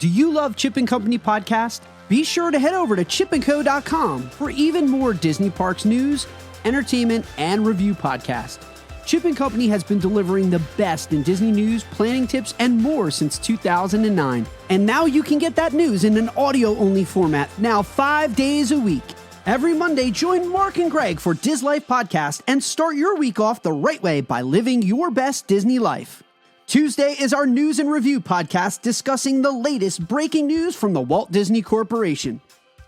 Do you love Chip and Company podcast? Be sure to head over to chipandco.com for even more Disney Parks news, entertainment, and review podcasts. Chip and Company has been delivering the best in Disney news, planning tips, and more since 2009. And now you can get that news in an audio-only format, now 5 days a week. Every Monday, join Marc and Greg for Diz Life Podcast and start your week off the right way by living your best Disney life. Tuesday is our news and review podcast discussing the latest breaking news from the Walt Disney Corporation.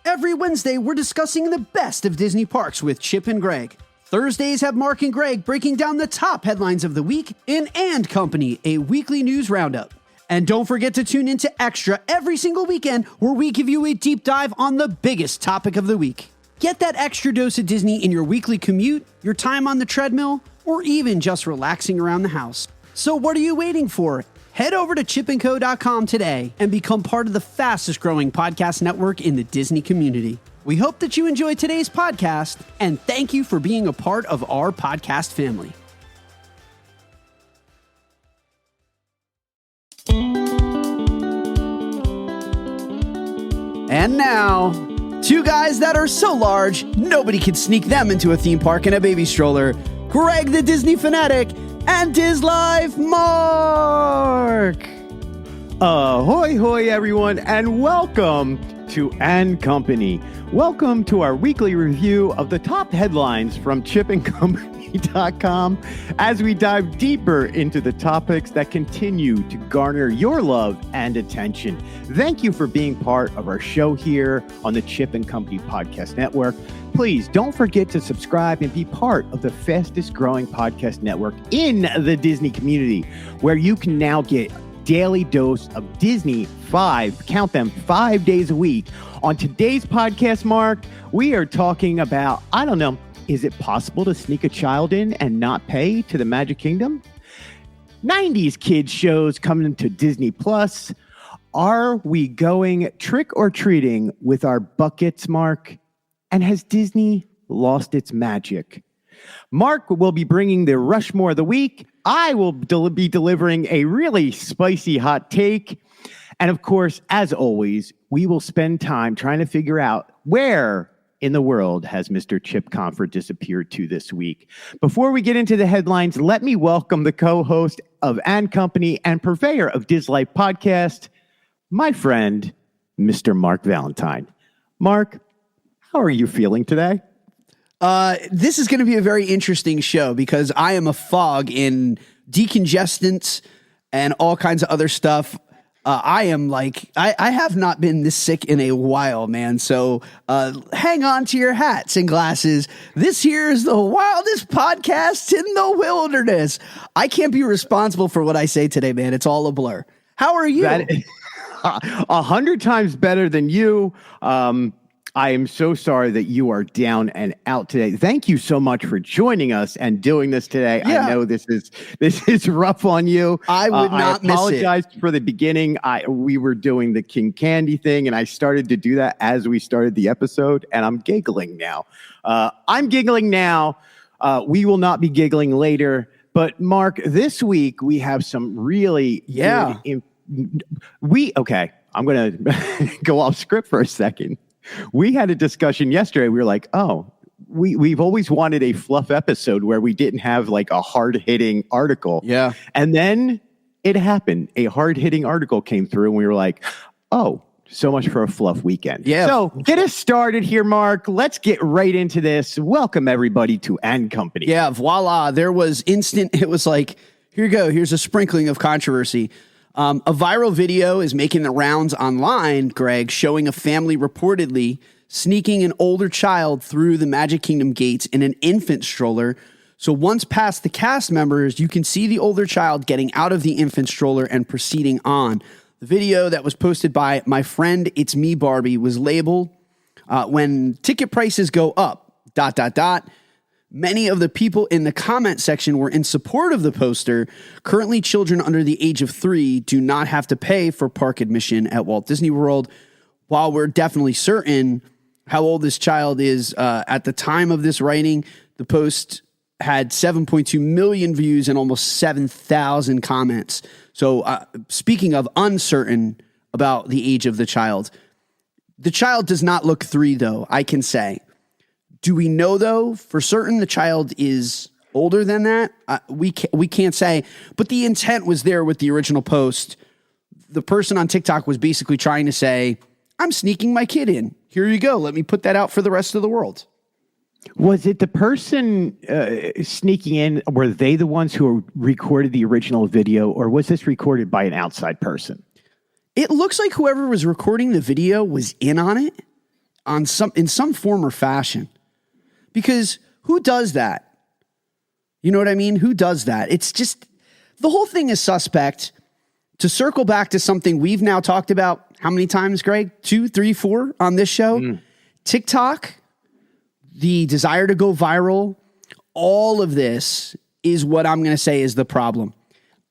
Every Wednesday, we're discussing the best of Disney parks with Chip and Greg. Thursdays have Marc and Greg breaking down the top headlines of the week in And Company, a weekly news roundup. And don't forget to tune into Extra every single weekend where we give you a deep dive on the biggest topic of the week. Get that extra dose of Disney in your weekly commute, your time on the treadmill, or even just relaxing around the house. So what are you waiting for? Head over to chipandco.com today and become part of the fastest growing podcast network in the Disney community. We hope that you enjoyed today's podcast, and thank you for being a part of our podcast family. And now, two guys that are so large, nobody can sneak them into a theme park in a baby stroller. Greg the Disney fanatic and Diz Life Marc. Ahoy, hoy, everyone, and welcome to And Company. Welcome to our weekly review of the top headlines from chipandcompany.com as we dive deeper into the topics that continue to garner your love and attention. Thank you for being part of our show here on the Chip and Company Podcast Network. Please don't forget to subscribe and be part of the fastest growing podcast network in the Disney community, where you can now get daily dose of Disney 5 days a week. On today's podcast, Marc, we are talking about, is it possible to sneak a child in and not pay to the Magic Kingdom? 90s kids shows coming to Disney Plus. Are we going trick or treating with our buckets, Marc? And has Disney lost its magic? Marc will be bringing the Rushmore of the week. I will be delivering a really spicy hot take. And of course, as always, we will spend time trying to figure out where in the world has Mr. Chip Comfort disappeared to this week. Before we get into the headlines, let me welcome the co-host of And Company and purveyor of Diz Life Podcast, my friend, Mr. Marc Valentine. Marc, how are you feeling today? This is going to be a very interesting show because I am a fog in decongestants and all kinds of other stuff. I have not been this sick in a while, man. So hang on to your hats and glasses. This here is the wildest podcast in the wilderness. I can't be responsible for what I say today, man. It's all a blur. How are you? 100 times better than you. I am so sorry that you are down and out today. Thank you so much for joining us and doing this today. Yeah. I know this is rough on you. I would not miss it. I apologize for the beginning. We were doing the King Candy thing, and I started to do that as we started the episode, and I'm giggling now. We will not be giggling later. But Marc, this week we have some really I'm going to go off script for a second. We had a discussion yesterday. We were like, we've always wanted a fluff episode where we didn't have like a hard-hitting article. Yeah. And then it happened. A hard-hitting article came through, and we were like, so much for a fluff weekend. Yeah. So get us started here, Marc. Let's get right into this. Welcome, everybody, to And Company. Yeah, voila. There was instant. It was like, here you go. Here's a sprinkling of controversy. A viral video is making the rounds online, Greg, showing a family reportedly sneaking an older child through the Magic Kingdom gates in an infant stroller. So once past the cast members, you can see the older child getting out of the infant stroller and proceeding on. The video that was posted by my friend It's Me Barbie was labeled, when ticket prices go up, ... Many of the people in the comment section were in support of the poster. Currently, children under the age of 3 do not have to pay for park admission at Walt Disney World. While we're definitely certain how old this child is at the time of this writing, the post had 7.2 million views and almost 7,000 comments. So speaking of uncertain, about the age of the child. The child does not look 3, though, I can say. Do we know, though, for certain the child is older than that? We can't say. But the intent was there with the original post. The person on TikTok was basically trying to say, I'm sneaking my kid in. Here you go. Let me put that out for the rest of the world. Was it the person sneaking in? Were they the ones who recorded the original video, or was this recorded by an outside person? It looks like whoever was recording the video was in on it in some form or fashion. Because who does that? You know what I mean? Who does that? It's just, the whole thing is suspect. To circle back to something we've now talked about, how many times, Greg? 2, 3, 4 on this show? TikTok, the desire to go viral, all of this is what I'm going to say is the problem.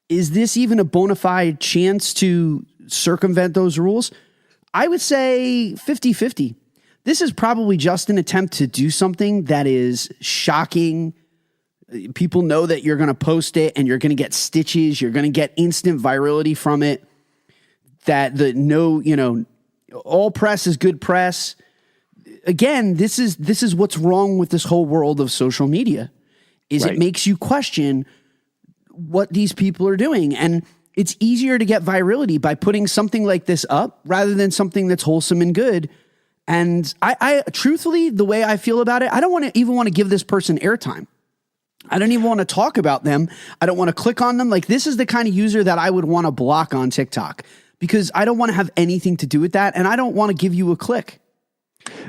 Is this even a bona fide chance to circumvent those rules? I would say 50-50. This is probably just an attempt to do something that is shocking. People know that you're going to post it and you're going to get stitches. You're going to get instant virality from it. That all press is good press. Again, this is what's wrong with this whole world of social media. It makes you question what these people are doing. And it's easier to get virality by putting something like this up rather than something that's wholesome and good. And I truthfully, the way I feel about it, I don't even want to give this person airtime. I don't even want to talk about them. I don't want to click on them. Like, this is the kind of user that I would want to block on TikTok because I don't want to have anything to do with that. And I don't want to give you a click.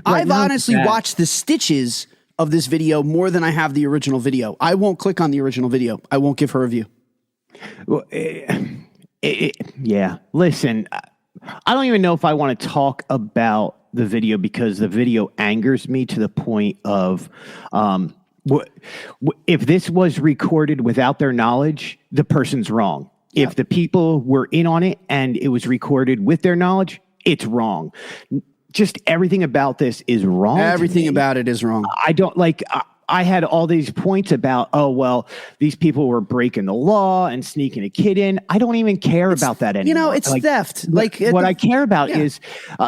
I've honestly watched the stitches of this video more than I have the original video. I won't click on the original video. I won't give her a view. Well, yeah. Listen, I don't even know if I want to talk about the video because the video angers me to the point of, if this was recorded without their knowledge, the person's wrong. Yep. If the people were in on it and it was recorded with their knowledge, it's wrong. Just everything about this is wrong. Everything about it is wrong. I don't like. I had all these points about, oh, well, these people were breaking the law and sneaking a kid in. I don't even care about that anymore. It's theft. What I care about is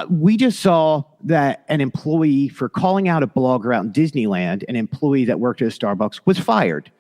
we just saw that an employee, for calling out a blogger out in Disneyland, an employee that worked at a Starbucks, was fired.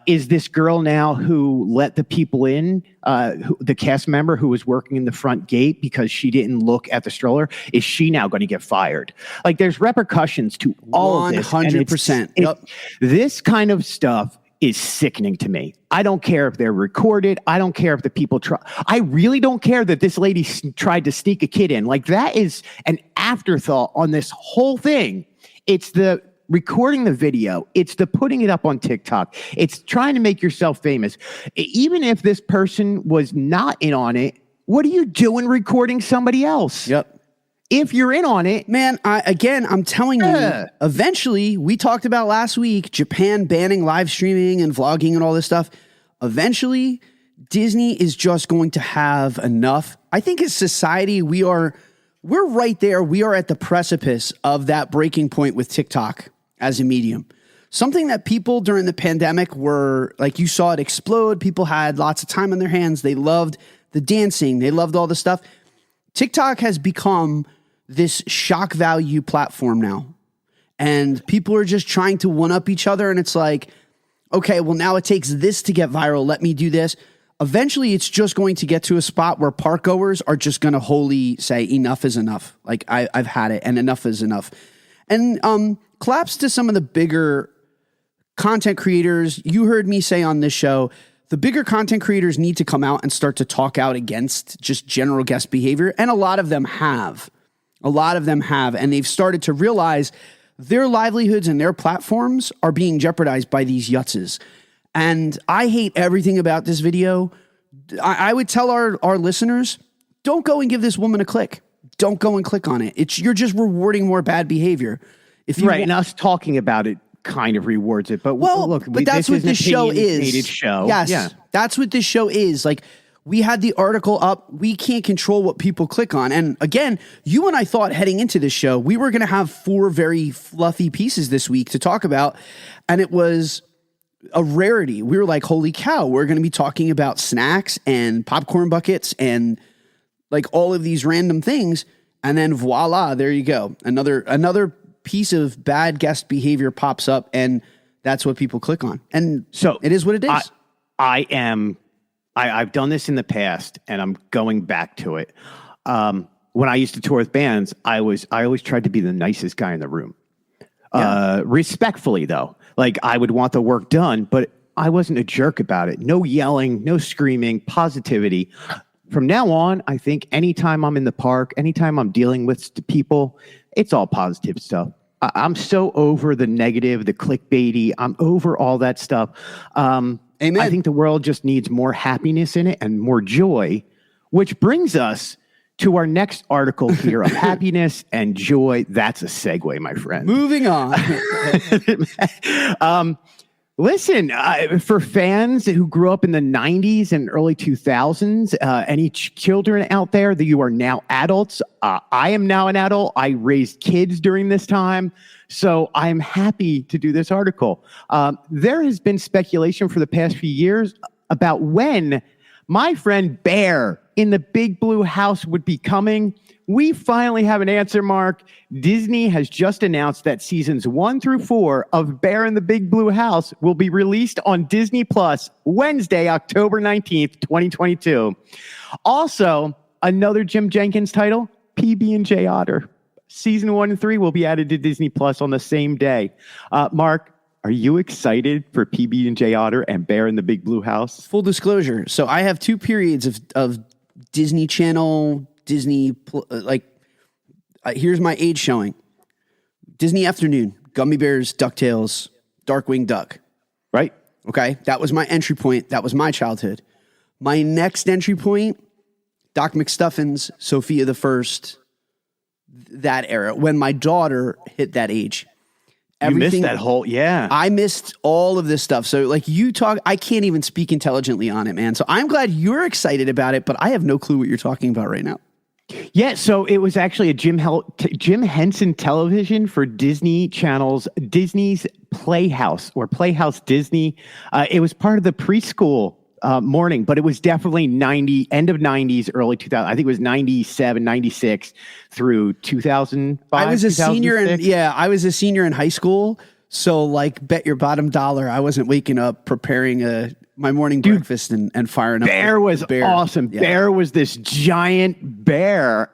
Is this girl now who let the people in, the cast member who was working in the front gate because she didn't look at the stroller, is she now going to get fired? Like, there's repercussions to all of this. 100%. Yep. This kind of stuff is sickening to me. I don't care if they're recorded. I don't care if the people try. I really don't care that this lady tried to sneak a kid in. Like, that is an afterthought on this whole thing. It's the recording the video. It's the putting it up on TikTok. It's trying to make yourself famous. Even if this person was not in on it, what are you doing recording somebody else? Yep. If you're in on it. Man, I'm telling you, eventually, we talked about last week, Japan banning live streaming and vlogging and all this stuff. Eventually, Disney is just going to have enough. I think as society, we're right there. We are at the precipice of that breaking point with TikTok as a medium. Something that people during the pandemic were, like, you saw it explode. People had lots of time on their hands. They loved the dancing. They loved all the stuff. TikTok has become this shock value platform now. And people are just trying to one-up each other. And it's like, okay, well, now it takes this to get viral. Let me do this. Eventually, it's just going to get to a spot where park goers are just going to wholly say, enough is enough. Like, I've had it, and enough is enough. And claps to some of the bigger content creators. You heard me say on this show, the bigger content creators need to come out and start to talk out against just general guest behavior. And a lot of them have. And they've started to realize their livelihoods and their platforms are being jeopardized by these yutzes. And I hate everything about this video. I would tell our listeners, don't go and give this woman a click. Don't go and click on it. You're just rewarding more bad behavior. And us talking about it kind of rewards it. But but that's what this show is. Show. Yes, yeah. That's what this show is. Like, we had the article up. We can't control what people click on. And again, you and I thought heading into this show, we were going to have 4 very fluffy pieces this week to talk about. And it was a rarity. We were like, holy cow, we're going to be talking about snacks and popcorn buckets and like all of these random things, and then voila, there you go. Another piece of bad guest behavior pops up, and that's what people click on. And so it is what it is. I've done this in the past, and I'm going back to it. When I used to tour with bands, I always tried to be the nicest guy in the room. Respectfully, though. Like, I would want the work done, but I wasn't a jerk about it. No yelling, no screaming, positivity. From now on, I think anytime I'm in the park, anytime I'm dealing with people, it's all positive stuff. I'm so over the negative, the clickbaity. I'm over all that stuff. Amen. I think the world just needs more happiness in it and more joy, which brings us to our next article here of happiness and joy. That's a segue, my friend. Moving on. Listen, for fans who grew up in the 90s and early 2000s, any children out there that you are now adults, I am now an adult. I raised kids during this time. So I'm happy to do this article. There has been speculation for the past few years about when my friend Bear in the Big Blue House would be coming. We finally have an answer, Mark. Disney has just announced that seasons 1 through 4 of Bear in the Big Blue House will be released on Disney Plus Wednesday, October 19th, 2022. Also, another Jim Jenkins title, PB&J Otter. Season 1 and 3 will be added to Disney Plus on the same day. Mark, are you excited for PB&J Otter and Bear in the Big Blue House? Full disclosure. So I have 2 periods of Disney Channel, here's my age showing. Disney Afternoon, Gummy Bears, DuckTales, Darkwing Duck. Right? Okay. That was my entry point. That was my childhood. My next entry point, Doc McStuffins, Sophia the First, that era, when my daughter hit that age. You missed that whole, yeah. I missed all of this stuff. So like you talk, I can't even speak intelligently on it, man. So I'm glad you're excited about it, but I have no clue what you're talking about right now. Yeah, so it was actually a Jim Henson television for Disney Channel's Disney's Playhouse or Playhouse Disney. It was part of the preschool morning, but it was definitely end of 90s, early 2000. I think it was 97, 96 through 2005. I was a senior I was a senior in high school. So like bet your bottom dollar I wasn't waking up preparing my morning breakfast and firing up. Bear was awesome. Yeah. Bear was this giant bear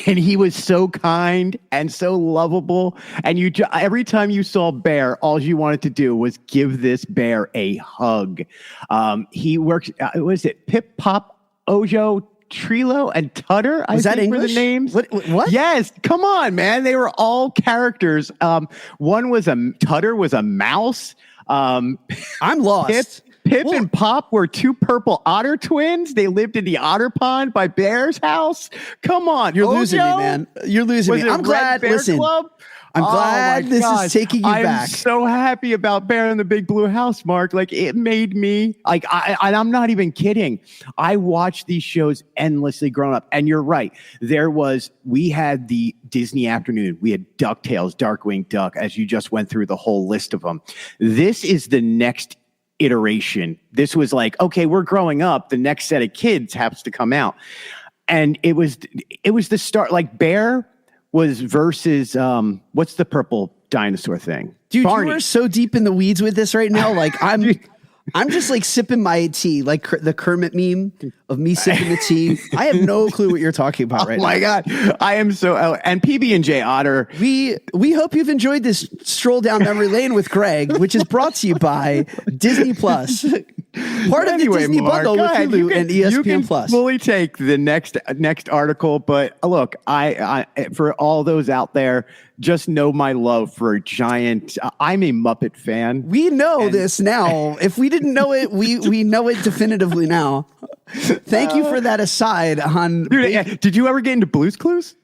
and he was so kind and so lovable. And every time you saw Bear, all you wanted to do was give this bear a hug. He works, was it Pip, Pop, Ojo, Trilo, and Tutter? Was that English? Were the names? What? Yes. Come on, man. They were all characters. Tutter was a mouse. I'm lost. Pip and Pop were 2 purple otter twins. They lived in the otter pond by Bear's house. Come on. You're losing me, man. You're losing me. I'm glad. Listen, I'm glad this is taking you back. I'm so happy about Bear in the Big Blue House, Mark. Like, it made me, like, I'm not even kidding. I watched these shows endlessly growing up. And you're right. We had the Disney Afternoon. We had DuckTales, Darkwing Duck, as you just went through the whole list of them. This is the next iteration. This was like, okay, we're growing up. The next set of kids has to come out. And it was the start, like Bear was versus what's the purple dinosaur thing? Dude, Barney. You are so deep in the weeds with this right now. Like I'm just like sipping my tea, like the Kermit meme of me sipping the tea. I have no clue what you're talking about right now. Oh my God. I am so and PB&J Otter. We hope you've enjoyed this stroll down memory lane with Greg, which is brought to you by Disney Plus. Part of the Disney bundle with Hulu and ESPN you can Plus. Fully take the next article, but look, I for all those out there, just know my love for Giant. I'm a Muppet fan. We know this now. If we didn't know it, we know it definitively now. Thank you for that aside on. Dude, did you ever get into Blue's Clues?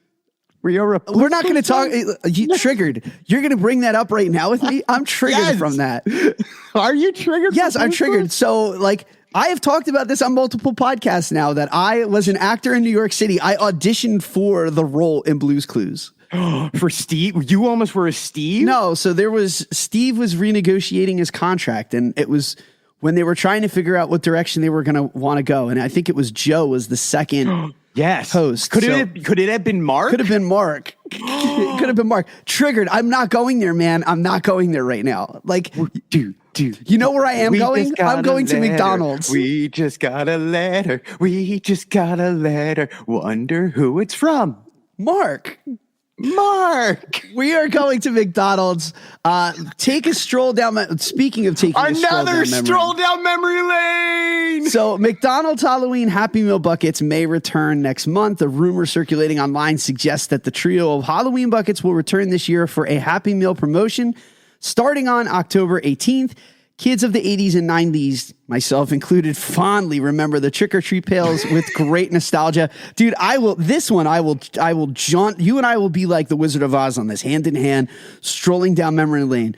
We're not going to talk. You triggered. You're going to bring that up right now with me? I'm triggered from that. Are you triggered? Yes, I'm triggered. So, like, I have talked about this on multiple podcasts now that I was an actor in New York City. I auditioned for the role in Blue's Clues. For Steve? You almost were a Steve? No. So Steve was renegotiating his contract, and it was when they were trying to figure out what direction they were going to want to go. And I think it was Joe was the second Yes. host. Could it have been Marc? Could have been Marc. It could have been Marc. Triggered. I'm not going there, man. I'm not going there right now. Like, you know where I am going? I'm going to McDonald's. We just got a letter. We just got a letter. Wonder who it's from. Marc. We are going to McDonald's. Take a stroll down. Speaking of taking another stroll down memory lane. So McDonald's Halloween Happy Meal buckets may return next month. A rumor circulating online suggests that the trio of Halloween buckets will return this year for a Happy Meal promotion starting on October 18th. Kids of the 80s and 90s, myself included, fondly remember the trick-or-treat pails with great nostalgia. Dude, I will jaunt. You and I will be like the Wizard of Oz on this, hand in hand, strolling down memory lane.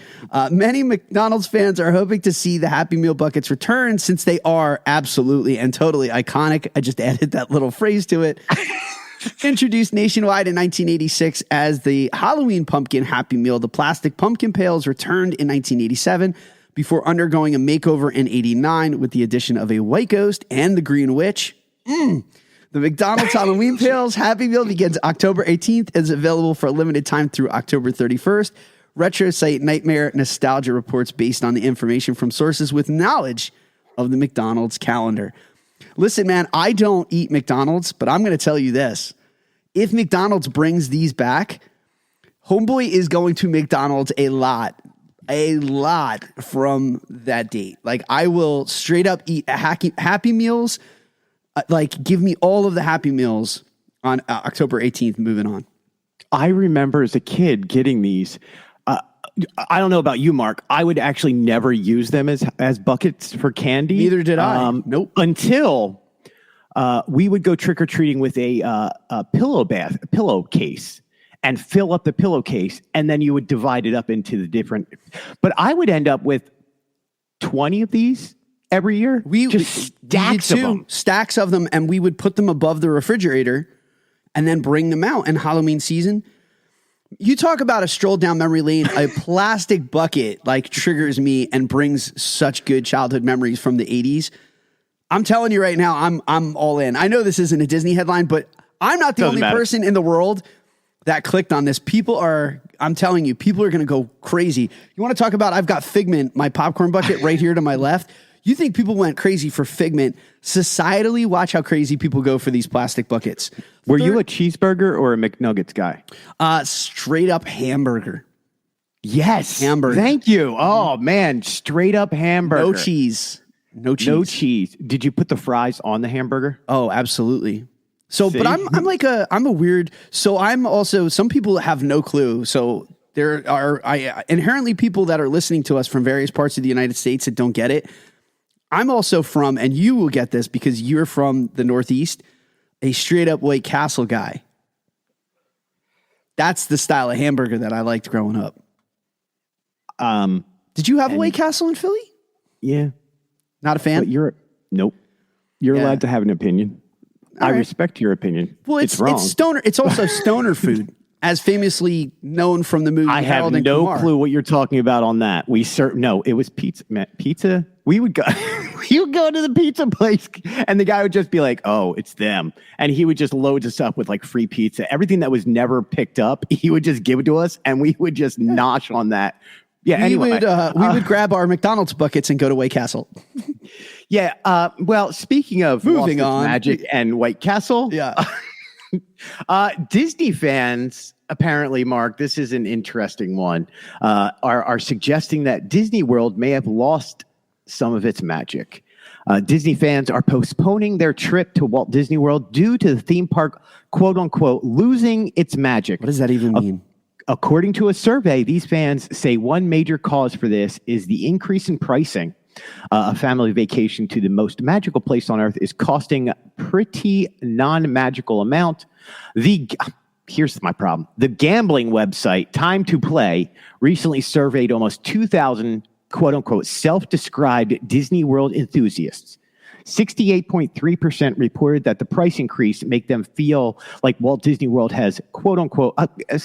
Many McDonald's fans are hoping to see the Happy Meal buckets return since they are absolutely and totally iconic. I just added that little phrase to it. Introduced nationwide in 1986 as the Halloween Pumpkin Happy Meal, the plastic pumpkin pails returned in 1987. Before undergoing a makeover in 89 with the addition of a white ghost and the green witch. The McDonald's Halloween Pails Happy Meal begins October 18th and is available for a limited time through October 31st. Retro site Nightmare Nostalgia reports based on the information from sources with knowledge of the McDonald's calendar. Listen, man, I don't eat McDonald's, but I'm going to tell you this. If McDonald's brings these back, Homeboy is going to McDonald's a lot from that date. Like, I will straight up eat Happy Meals. Like, give me all of the Happy Meals on October 18th. Moving on. I remember as a kid getting these. I don't know about you, Marc. I would actually never use them as buckets for candy. Neither did I. Nope. Until we would go trick-or-treating with a pillowcase. And fill up the pillowcase, and then you would divide it up into the different. But I would end up with 20 of these every year. Stacks of them, and we would put them above the refrigerator, and then bring them out in Halloween season. You talk about a stroll down memory lane. A plastic bucket like triggers me and brings such good childhood memories from the 80s. I'm telling you right now, I'm all in. I know this isn't a Disney headline, but I'm not the only person in the world that clicked on this. I'm telling you, people are going to go crazy. You want to talk about, I've got Figment, my popcorn bucket right here to my left. You think people went crazy for Figment. Societally, watch how crazy people go for these plastic buckets. Were you a cheeseburger or a McNuggets guy? Straight up hamburger. Yes. Hamburger. Thank you. Oh, man. Straight up hamburger. No cheese. No cheese. Did you put the fries on the hamburger? Oh, absolutely. So, but I'm a weird, so I'm also, some people have no clue. So there are inherently people that are listening to us from various parts of the United States that don't get it. I'm also from, and you will get this because you're from the Northeast, a straight up White Castle guy. That's the style of hamburger that I liked growing up. Did you have a White Castle in Philly? Yeah. Not a fan? Nope. You're allowed to have an opinion. I respect your opinion. Well, it's wrong. It's stoner. It's also stoner food, as famously known from the movie. I have no clue what you're talking about on that. It was pizza. Pizza. We would go. We would go to the pizza place, and the guy would just be like, "Oh, it's them," and he would just load us up with like free pizza. Everything that was never picked up, he would just give it to us, and we would just nosh on that. Yeah. We would grab our McDonald's buckets and go to White Castle. Yeah. Well, speaking of moving on, Magic and White Castle. Yeah. Disney fans, apparently, Marc, this is an interesting one, are suggesting that Disney World may have lost some of its magic. Disney fans are postponing their trip to Walt Disney World due to the theme park, quote unquote, losing its magic. What does that even mean? According to a survey, these fans say one major cause for this is the increase in pricing. A family vacation to the most magical place on earth is costing a pretty non-magical amount. Here's my problem. The gambling website Time to Play recently surveyed almost 2,000 quote-unquote self-described Disney World enthusiasts. 68.3% reported that the price increase make them feel like Walt Disney World has, quote-unquote,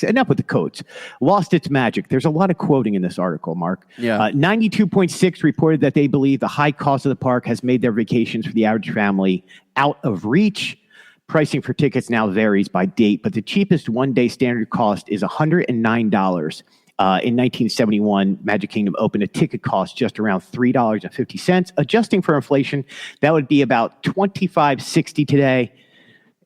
enough with the codes, lost its magic. There's a lot of quoting in this article, Marc. Yeah. 92.6% reported that they believe the high cost of the park has made their vacations for the average family out of reach. Pricing for tickets now varies by date, but the cheapest one-day standard cost is $109. In 1971, Magic Kingdom opened a ticket cost just around $3.50. Adjusting for inflation, that would be about $25.60 today.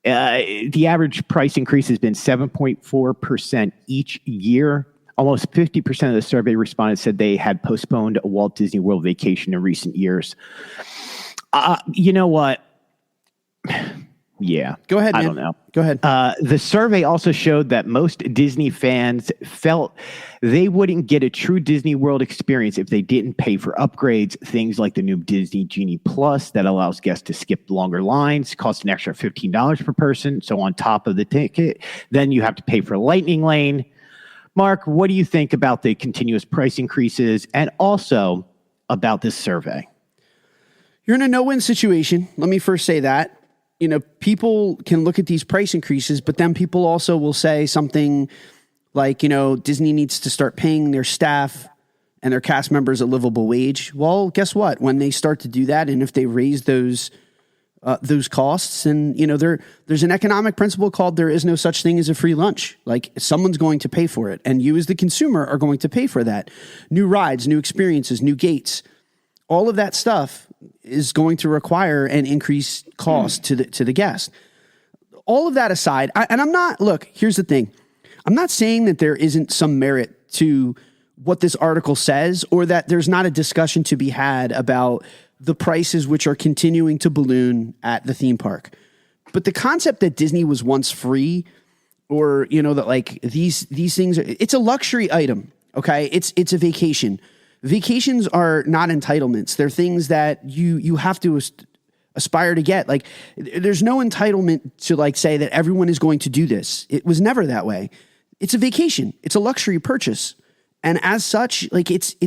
The average price increase has been 7.4% each year. Almost 50% of the survey respondents said they had postponed a Walt Disney World vacation in recent years. You know what? Yeah. Go ahead, man. I don't know. Go ahead. The survey also showed that most Disney fans felt they wouldn't get a true Disney World experience if they didn't pay for upgrades. Things like the new Disney Genie Plus that allows guests to skip longer lines, costs an extra $15 per person. So on top of the ticket, then you have to pay for Lightning Lane. Mark, what do you think about the continuous price increases and also about this survey? You're in a no-win situation. Let me first say that. You know, people can look at these price increases, but then people also will say something like, you know, Disney needs to start paying their staff and their cast members a livable wage. Well, guess what? When they start to do that, and if they raise those costs, and you know, there's an economic principle called there is no such thing as a free lunch. Like, someone's going to pay for it, and you as the consumer are going to pay for that. New rides, new experiences, new gates, all of that stuff is going to require an increased cost to the guest. All of that aside, look, here's the thing. I'm not saying that there isn't some merit to what this article says, or that there's not a discussion to be had about the prices which are continuing to balloon at the theme park. But the concept that Disney was once free, or, you know, that like these things, it's a luxury item. Okay. It's a vacation. Vacations are not entitlements. They're things that you have to aspire to get. Like, there's no entitlement to like say that everyone is going to do this. It was never that way. It's a vacation. It's a luxury purchase. And as such, like it's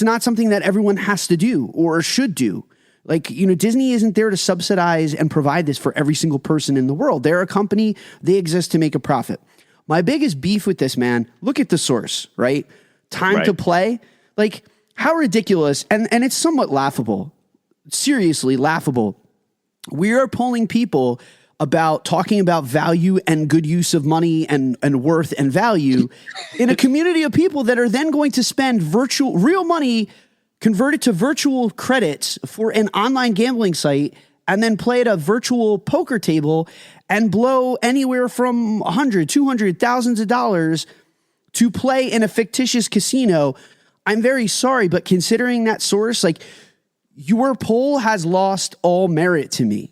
not something that everyone has to do or should do. Like, you know, Disney isn't there to subsidize and provide this for every single person in the world. They're a company. They exist to make a profit. My biggest beef with this, man, look at the source, right? Time to play. Like, how ridiculous. And it's somewhat laughable. Seriously laughable. We are polling people about talking about value and good use of money and worth and value in a community of people that are then going to spend real money converted to virtual credits for an online gambling site and then play at a virtual poker table and blow anywhere from $100, $200, thousands of dollars to play in a fictitious casino. I'm very sorry, but considering that source, like, your poll has lost all merit to me.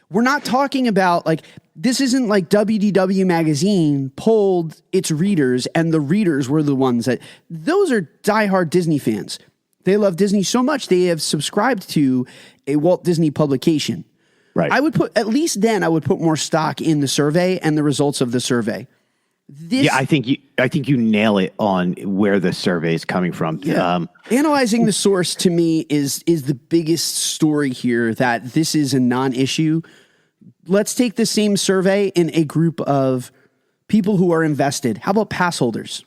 We're not talking about, like, this isn't like WDW magazine polled its readers and the readers were the ones that, those are diehard Disney fans. They love Disney so much they have subscribed to a Walt Disney publication. Right. I would put more stock in the survey and the results of the survey. I think you nail it on where the survey is coming from. Yeah. Analyzing the source to me is the biggest story here, that this is a non-issue. Let's take the same survey in a group of people who are invested. How about pass holders?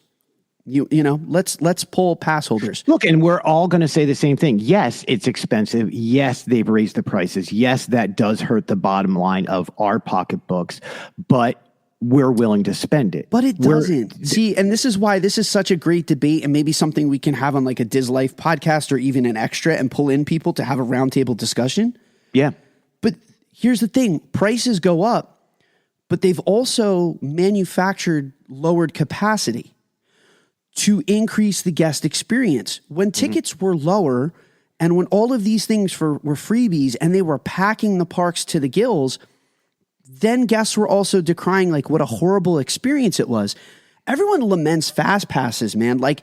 You know, let's poll pass holders. Look, and we're all going to say the same thing. Yes, it's expensive. Yes, they've raised the prices. Yes, that does hurt the bottom line of our pocketbooks, but we're willing to spend it. But it doesn't. See, and this is why this is such a great debate, and maybe something we can have on like a Diz Life podcast or even an extra and pull in people to have a roundtable discussion. Yeah. But here's the thing. Prices go up, but they've also manufactured lowered capacity to increase the guest experience. When tickets were lower and when all of these things were freebies and they were packing the parks to the gills, then guests were also decrying like what a horrible experience it was. Everyone laments fast passes, man. Like,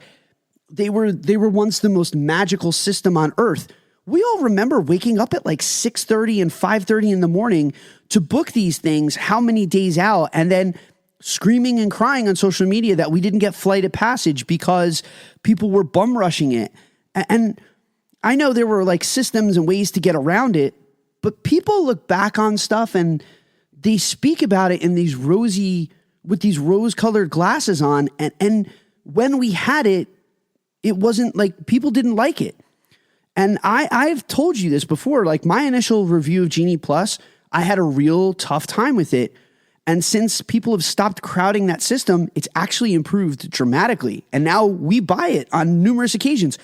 they were once the most magical system on earth. We all remember waking up at like 6:30 and 5:30 in the morning to book these things how many days out, and then screaming and crying on social media that we didn't get Flight of Passage because people were bum rushing it. And I know there were like systems and ways to get around it, but people look back on stuff and they speak about it in these with these rose-colored glasses on. And when we had it, it wasn't like, people didn't like it. And I've told you this before, like my initial review of Genie Plus, I had a real tough time with it. And since people have stopped crowding that system, it's actually improved dramatically. And now we buy it on numerous occasions.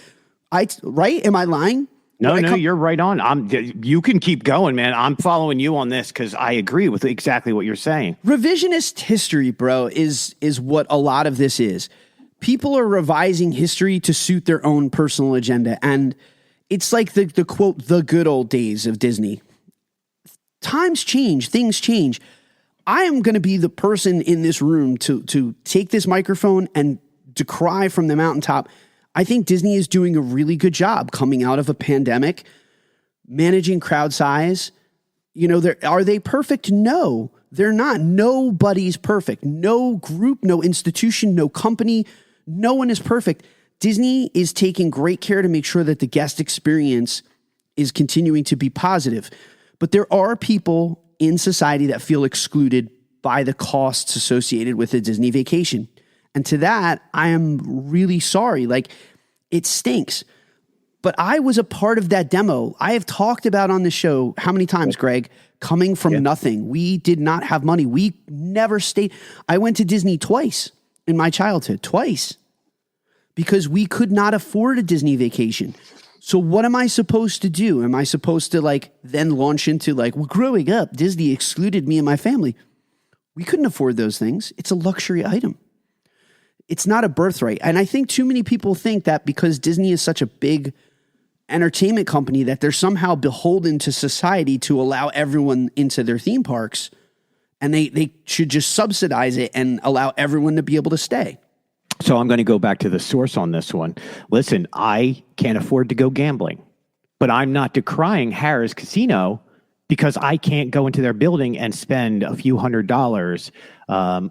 Right? Am I lying? No, you're right on. You can keep going, man. I'm following you on this because I agree with exactly what you're saying. Revisionist history, bro, is what a lot of this is. People are revising history to suit their own personal agenda. And it's like the quote, the good old days of Disney. Times change, things change. I am going to be the person in this room to take this microphone and decry from the mountaintop. I think Disney is doing a really good job coming out of a pandemic, managing crowd size. You know, are they perfect? No, they're not. Nobody's perfect. No group, no institution, no company. No one is perfect. Disney is taking great care to make sure that the guest experience is continuing to be positive. But there are people in society that feel excluded by the costs associated with a Disney vacation. And to that, I am really sorry. Like, it stinks. But I was a part of that demo. I have talked about on the show, how many times, Greg, coming from nothing. We did not have money. We never stayed. I went to Disney twice in my childhood, twice, because we could not afford a Disney vacation. So what am I supposed to do? Am I supposed to then launch into well, growing up, Disney excluded me and my family? We couldn't afford those things. It's a luxury item. It's not a birthright. And I think too many people think that because Disney is such a big entertainment company that they're somehow beholden to society to allow everyone into their theme parks, and they should just subsidize it and allow everyone to be able to stay. So I'm going to go back to the source on this one. Listen, I can't afford to go gambling, but I'm not decrying Harrah's Casino because I can't go into their building and spend a few $100s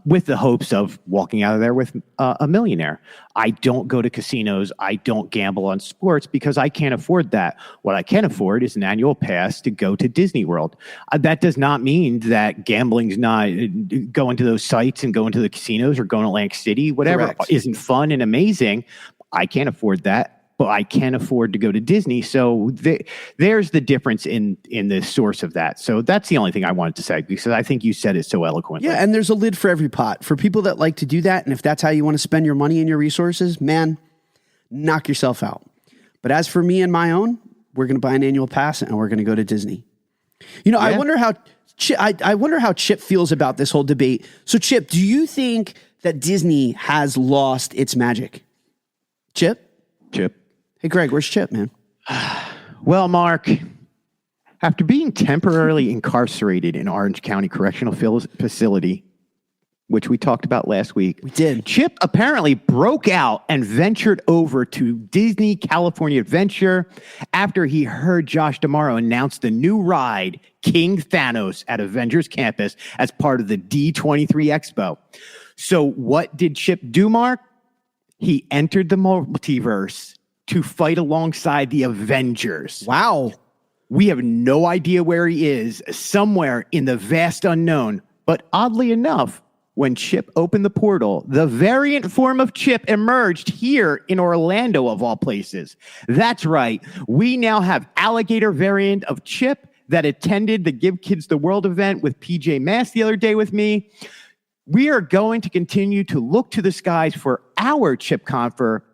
with the hopes of walking out of there with a millionaire. I don't go to casinos. I don't gamble on sports because I can't afford that. What I can afford is an annual pass to go to Disney World. That does not mean that gambling's not going to those sites and going to the casinos or going to Atlantic City, whatever. Correct. Isn't fun and amazing. I can't afford that. But I can afford to go to Disney. So there's the difference in the source of that. So that's the only thing I wanted to say, because I think you said it so eloquently. Yeah, and there's a lid for every pot. For people that like to do that, and if that's how you want to spend your money and your resources, man, knock yourself out. But as for me and my own, we're going to buy an annual pass and we're going to go to Disney. You know, I wonder how Chip feels about this whole debate. So Chip, do you think that Disney has lost its magic? Chip? Hey, Greg, where's Chip, man? Well, Mark, after being temporarily incarcerated in Orange County Correctional Facility, which we talked about last week. We did. Chip apparently broke out and ventured over to Disney California Adventure after he heard Josh D'Amaro announce the new ride, King Thanos, at Avengers Campus as part of the D23 Expo. So what did Chip do, Mark? He entered the multiverse to fight alongside the Avengers. Wow. We have no idea where he is, somewhere in the vast unknown. But oddly enough, when Chip opened the portal, the variant form of Chip emerged here in Orlando, of all places. That's right. We now have alligator variant of Chip that attended the Give Kids the World event with PJ Masks the other day with me. We are going to continue to look to the skies for our Chip Confer,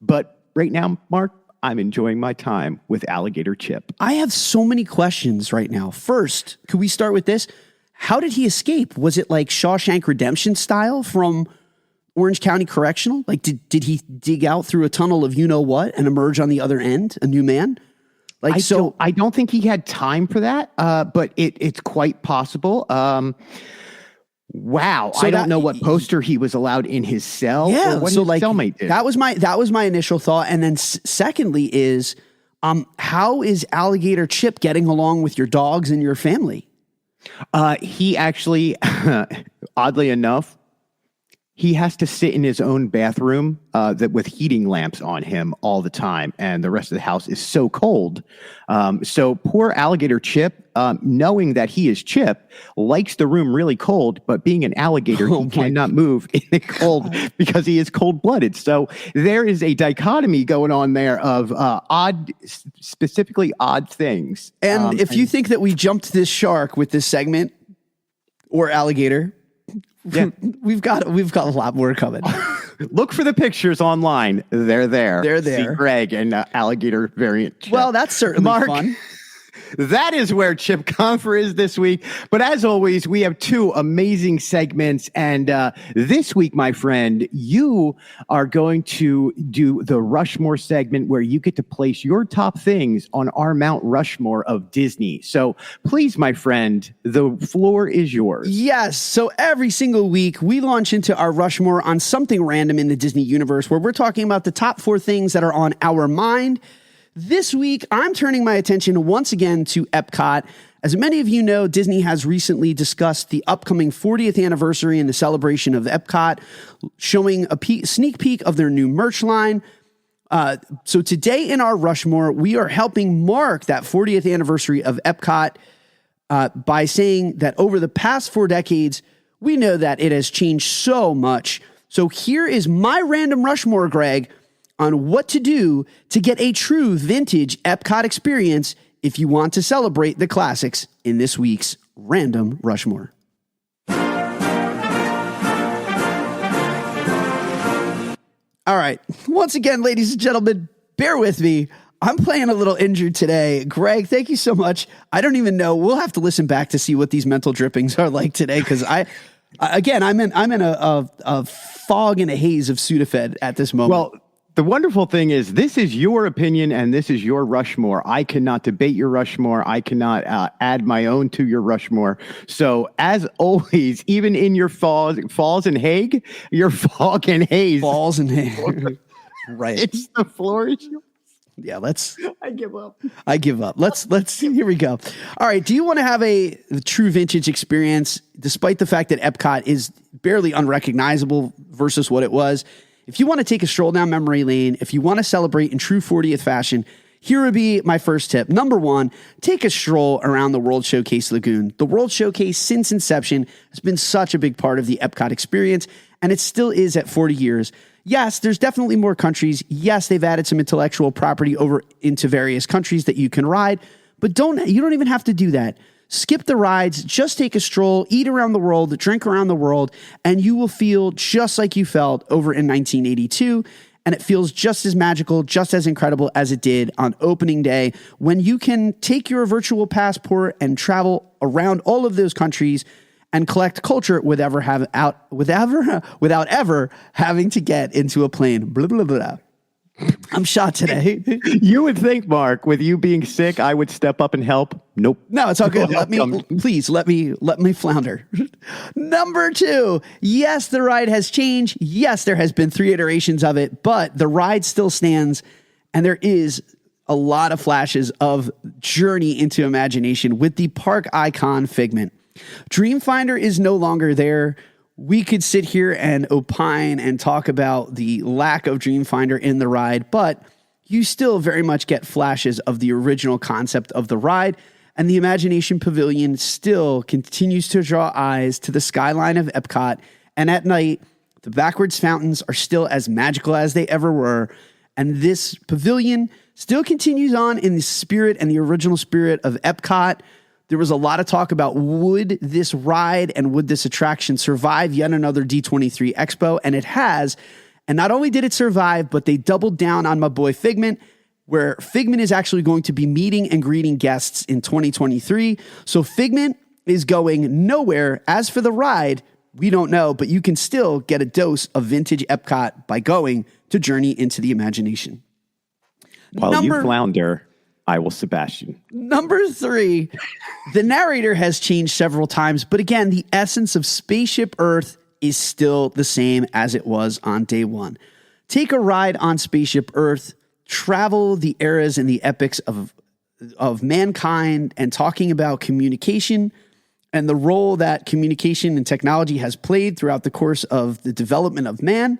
but right now, Mark, I'm enjoying my time with Alligator Chip. I have so many questions right now. First, could we start with this? How did he escape? Was it like Shawshank Redemption style from Orange County Correctional? Like, did he dig out through a tunnel of you-know-what and emerge on the other end, a new man? I don't think he had time for that, but it's quite possible. Wow. So I don't know what poster he was allowed in his cell. Yeah. Or what his cellmate did. That was my initial thought. And then secondly is, how is Alligator Chip getting along with your dogs and your family? He actually, oddly enough, he has to sit in his own bathroom that with heating lamps on him all the time, and the rest of the house is so cold. So poor alligator Chip, knowing that he is Chip, likes the room really cold, but being an alligator, he cannot move in the cold because he is cold-blooded. So there is a dichotomy going on there of specifically odd things. And if you think that we jumped this shark with this segment or alligator, yeah, we've got a lot more coming. Look for the pictures online. They're there. They're there. See Greg and alligator variant Chip. Well, that's certainly Marc, fun. That is where Chip Confer is this week. But as always, we have two amazing segments. And this week, my friend, you are going to do the Rushmore segment where you get to place your top things on our Mount Rushmore of Disney. So please, my friend, the floor is yours. Yes. So every single week, we launch into our Rushmore on something random in the Disney universe where we're talking about the top 4 things that are on our mind. This week, I'm turning my attention once again to EPCOT. As many of you know, Disney has recently discussed the upcoming 40th anniversary and the celebration of EPCOT, showing a sneak peek of their new merch line. So today in our Rushmore, we are helping mark that 40th anniversary of EPCOT by saying that over the past 4 decades, we know that it has changed so much. So here is my random Rushmore, Greg, on what to do to get a true vintage EPCOT experience if you want to celebrate the classics in this week's Random Rushmore. All right. Once again, ladies and gentlemen, bear with me. I'm playing a little injured today. Greg, thank you so much. I don't even know. We'll have to listen back to see what these mental drippings are like today because I'm in a fog and a haze of Sudafed at this moment. Well, the wonderful thing is this is your opinion and this is your Rushmore. I cannot debate your Rushmore. I cannot add my own to your Rushmore. So as always, even in your falls and Hague, your fog and haze. Falls and haze. Right. It's the floor is yours. Yeah, I give up. I give up. Let's here we go. All right. Do you want to have a true vintage experience, despite the fact that EPCOT is barely unrecognizable versus what it was? If you want to take a stroll down memory lane, if you want to celebrate in true 40th fashion, here would be my first tip. Number 1, take a stroll around the World Showcase Lagoon. The World Showcase, since inception, has been such a big part of the EPCOT experience, and it still is at 40 years. Yes, there's definitely more countries. Yes, they've added some intellectual property over into various countries that you can ride, but you don't even have to do that. Skip the rides, just take a stroll, eat around the world, drink around the world, and you will feel just like you felt over in 1982. And it feels just as magical, just as incredible as it did on opening day when you can take your virtual passport and travel around all of those countries and collect culture without ever having to get into a plane. Blah, blah, blah. I'm shot today. You would think, Marc, with you being sick, I would step up and help. Nope. No, it's all good. Let me flounder. Number 2. Yes, the ride has changed. Yes, there has been 3 iterations of it, but the ride still stands. And there is a lot of flashes of journey into imagination with the park icon Figment. Dreamfinder is no longer there. We could sit here and opine and talk about the lack of Dreamfinder in the ride, but you still very much get flashes of the original concept of the ride, and the Imagination Pavilion still continues to draw eyes to the skyline of EPCOT, and at night, the backwards fountains are still as magical as they ever were, and this pavilion still continues on in the spirit and the original spirit of EPCOT. There was a lot of talk about would this ride and would this attraction survive yet another D23 Expo, and it has. And not only did it survive, but they doubled down on my boy Figment, where Figment is actually going to be meeting and greeting guests in 2023. So Figment is going nowhere. As for the ride, we don't know, but you can still get a dose of vintage EPCOT by going to Journey into the Imagination. While you flounder, I will Sebastian. Number 3, the narrator has changed several times, but again, the essence of Spaceship Earth is still the same as it was on day 1. Take a ride on Spaceship Earth, travel the eras and the epics of mankind and talking about communication and the role that communication and technology has played throughout the course of the development of man.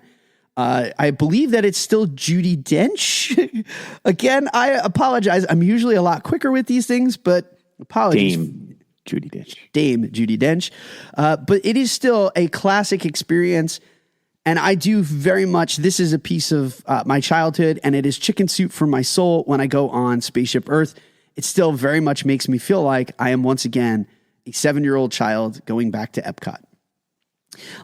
I believe that it's still Judi Dench. Again, I apologize. I'm usually a lot quicker with these things, but apologies. Dame Judi Dench. But it is still a classic experience. And I do very much, this is a piece of my childhood, and it is chicken soup for my soul when I go on Spaceship Earth. It still very much makes me feel like I am once again a 7-year-old child going back to Epcot.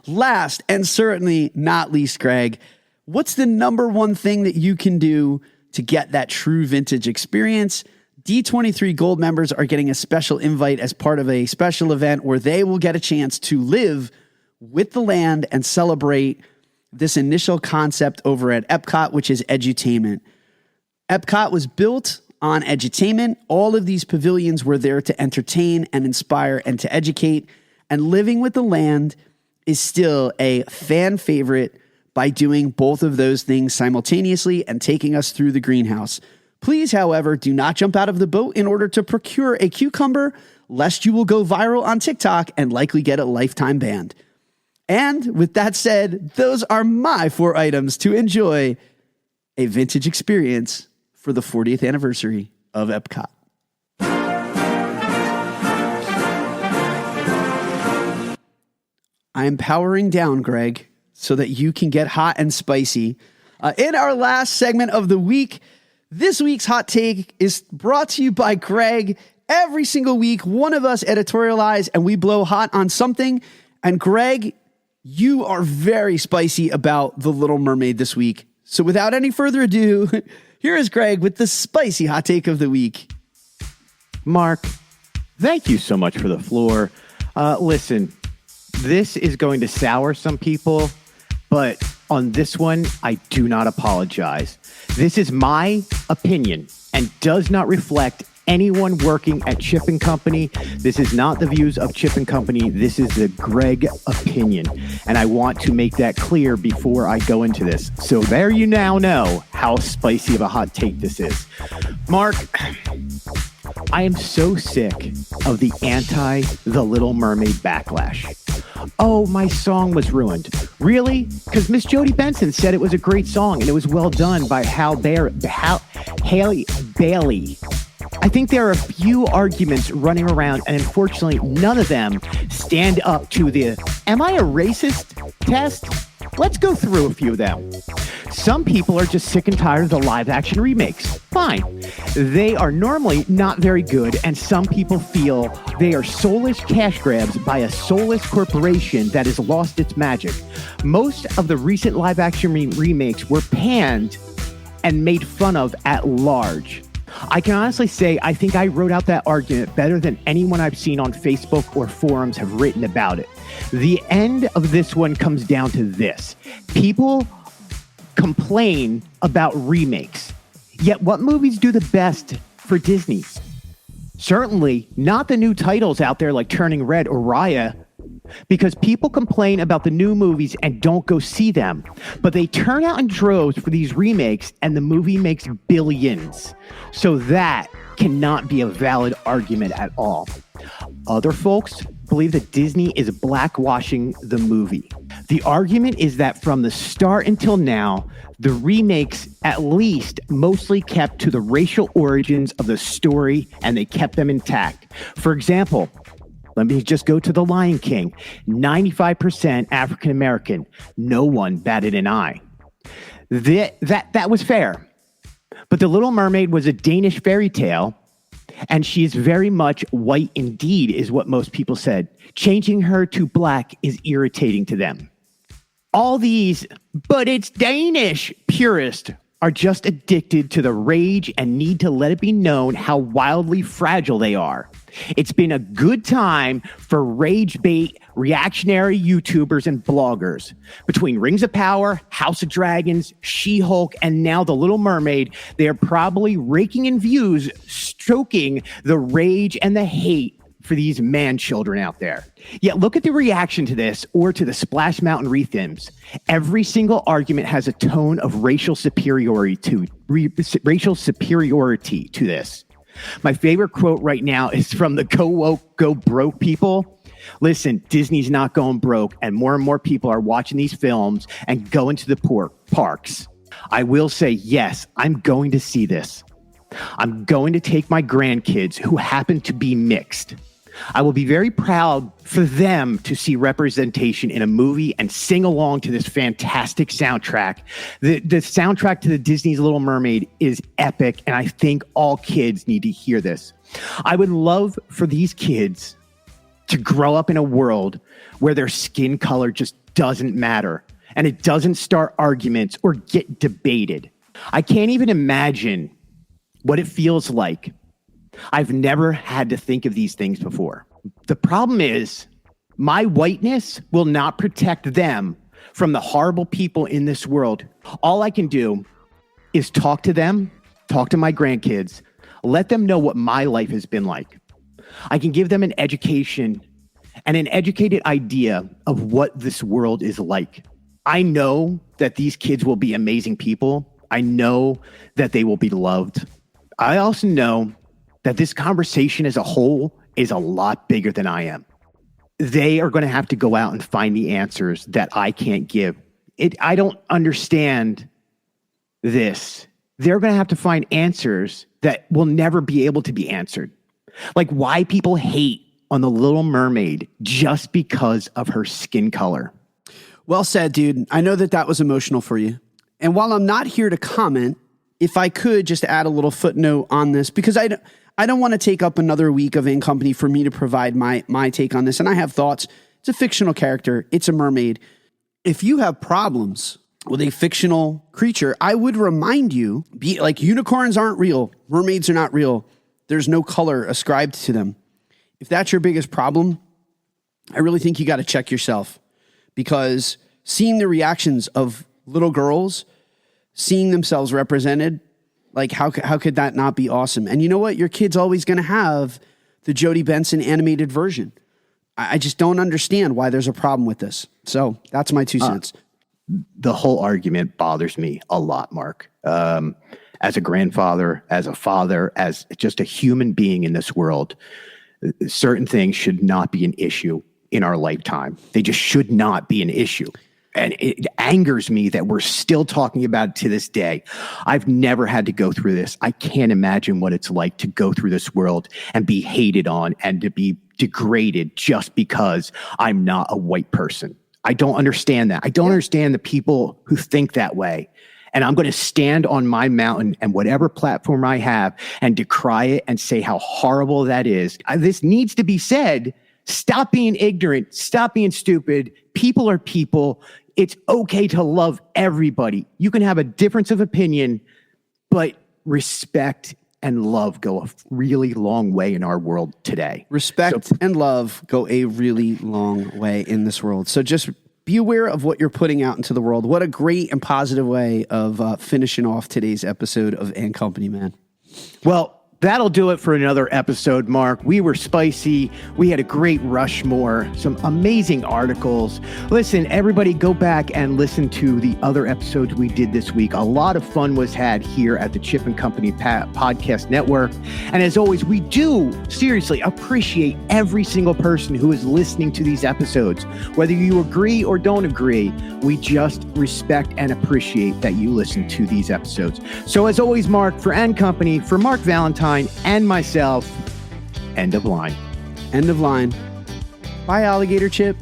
Last, and certainly not least, Greg, what's the number one thing that you can do to get that true vintage experience? D23 Gold members are getting a special invite as part of a special event where they will get a chance to live with the land and celebrate this initial concept over at Epcot, which is edutainment. Epcot was built on edutainment. All of these pavilions were there to entertain and inspire and to educate. And living with the land is still a fan favorite by doing both of those things simultaneously and taking us through the greenhouse. Please, however, do not jump out of the boat in order to procure a cucumber, lest you will go viral on TikTok and likely get a lifetime ban. And with that said, those are my 4 items to enjoy a vintage experience for the 40th anniversary of Epcot. I'm powering down, Greg, so that you can get hot and spicy. In our last segment of the week, this week's hot take is brought to you by Greg. Every single week, one of us editorialize and we blow hot on something. And Greg, you are very spicy about The Little Mermaid this week. So without any further ado, here is Greg with the spicy hot take of the week. Mark, thank you so much for the floor. Listen, this is going to sour some people, but on this one, I do not apologize. This is my opinion and does not reflect anyone working at Chip & Company. This is not the views of Chip & Company. This is the Greg opinion. And I want to make that clear before I go into this. So there you now know how spicy of a hot take this is. Mark, I am so sick of the anti-The Little Mermaid backlash. Oh, my song was ruined. Really? Because Miss Jodie Benson said it was a great song and it was well done by Halle Bailey. I think there are a few arguments running around, and unfortunately, none of them stand up to the "am I a racist?" test. Let's go through a few of them. Some people are just sick and tired of the live-action remakes. Fine. They are normally not very good, and some people feel they are soulless cash grabs by a soulless corporation that has lost its magic. Most of the recent live-action remakes were panned and made fun of at large. I can honestly say I think I wrote out that argument better than anyone I've seen on Facebook or forums have written about it. The end of this one comes down to this. People complain about remakes. Yet what movies do the best for Disney? Certainly not the new titles out there like Turning Red or Raya, because people complain about the new movies and don't go see them. But they turn out in droves for these remakes and the movie makes billions. So that cannot be a valid argument at all. Other folks believe that Disney is blackwashing the movie. The argument is that from the start until now, the remakes at least mostly kept to the racial origins of the story and they kept them intact. For example, let me just go to The Lion King. 95% African American. No one batted an eye. That was fair. But The Little Mermaid was a Danish fairy tale, and she is very much white indeed, is what most people said. Changing her to black is irritating to them. All these, but it's Danish, purists are just addicted to the rage and need to let it be known how wildly fragile they are. It's been a good time for rage bait reactionary YouTubers and bloggers. Between Rings of Power, House of Dragons, She-Hulk, and now The Little Mermaid, they are probably raking in views, stoking the rage and the hate for these man-children out there. Yet look at the reaction to this or to the Splash Mountain rethems. Every single argument has a tone of racial superiority to this. My favorite quote right now is from the Go Woke, Go Broke people. Listen, Disney's not going broke, and more people are watching these films and going to the parks. I will say, yes, I'm going to see this. I'm going to take my grandkids who happen to be mixed. I will be very proud for them to see representation in a movie and sing along to this fantastic soundtrack. The soundtrack to the Disney's Little Mermaid is epic, and I think all kids need to hear this. I would love for these kids to grow up in a world where their skin color just doesn't matter, and it doesn't start arguments or get debated. I can't even imagine what it feels like. I've never had to think of these things before. The problem is, my whiteness will not protect them from the horrible people in this world. All I can do is talk to them, talk to my grandkids, let them know what my life has been like. I can give them an education and an educated idea of what this world is like. I know that these kids will be amazing people. I know that they will be loved. I also know that this conversation as a whole is a lot bigger than I am. They are going to have to go out and find the answers that I can't give. I don't understand this. They're going to have to find answers that will never be able to be answered. Like why people hate on the Little Mermaid just because of her skin color. Well said, dude. I know that was emotional for you. And while I'm not here to comment, if I could just add a little footnote on this, because I don't want to take up another week of In Company for me to provide my take on this. And I have thoughts. It's a fictional character. It's a mermaid. If you have problems with a fictional creature, I would remind you, unicorns aren't real. Mermaids are not real. There's no color ascribed to them. If that's your biggest problem, I really think you got to check yourself, because seeing the reactions of little girls, seeing themselves represented, like how could that not be awesome? And you know what? Your kid's always going to have the Jodie Benson animated version. I just don't understand why there's a problem with this. So that's my 2 cents. The whole argument bothers me a lot, Mark. As a grandfather, as a father, as just a human being in this world, certain things should not be an issue in our lifetime. They just should not be an issue. And it angers me that we're still talking about it to this day. I've never had to go through this. I can't imagine what it's like to go through this world and be hated on and to be degraded just because I'm not a white person. I don't understand that. I don't understand the people who think that way. And I'm going to stand on my mountain and whatever platform I have and decry it and say how horrible that is. This needs to be said. Stop being ignorant. Stop being stupid. People are people. It's okay to love everybody. You can have a difference of opinion, but respect and love go a really long way in our world today. Respect and love go a really long way in this world. So just be aware of what you're putting out into the world. What a great and positive way of finishing off today's episode of And Company, man. Well, that'll do it for another episode, Mark. We were spicy. We had a great Rushmore, some amazing articles. Listen, everybody go back and listen to the other episodes we did this week. A lot of fun was had here at the Chip and Company Podcast Network. And as always, we do seriously appreciate every single person who is listening to these episodes. Whether you agree or don't agree, we just respect and appreciate that you listen to these episodes. So as always, Mark, for And Company, for Mark Valentine, and myself, end of line. End of line. Bye, Alligator Chip.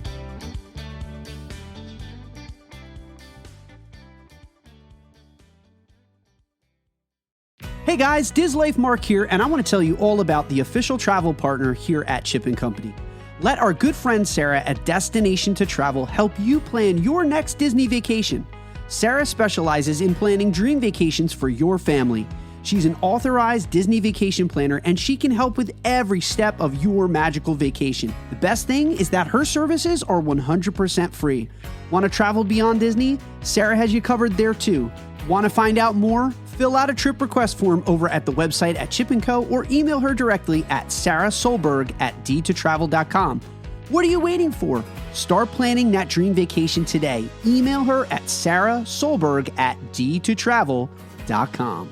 Hey guys, Diz Life Mark here, and I want to tell you all about the official travel partner here at Chip & Company. Let our good friend Sarah at Destination to Travel help you plan your next Disney vacation. Sarah specializes in planning dream vacations for your family. She's an authorized Disney vacation planner, and she can help with every step of your magical vacation. The best thing is that her services are 100% free. Want to travel beyond Disney? Sarah has you covered there too. Want to find out more? Fill out a trip request form over at the website at Chip & Co. or email her directly at sarahsolberg@d2travel.com. What are you waiting for? Start planning that dream vacation today. Email her at sarahsolberg@d2travel.com.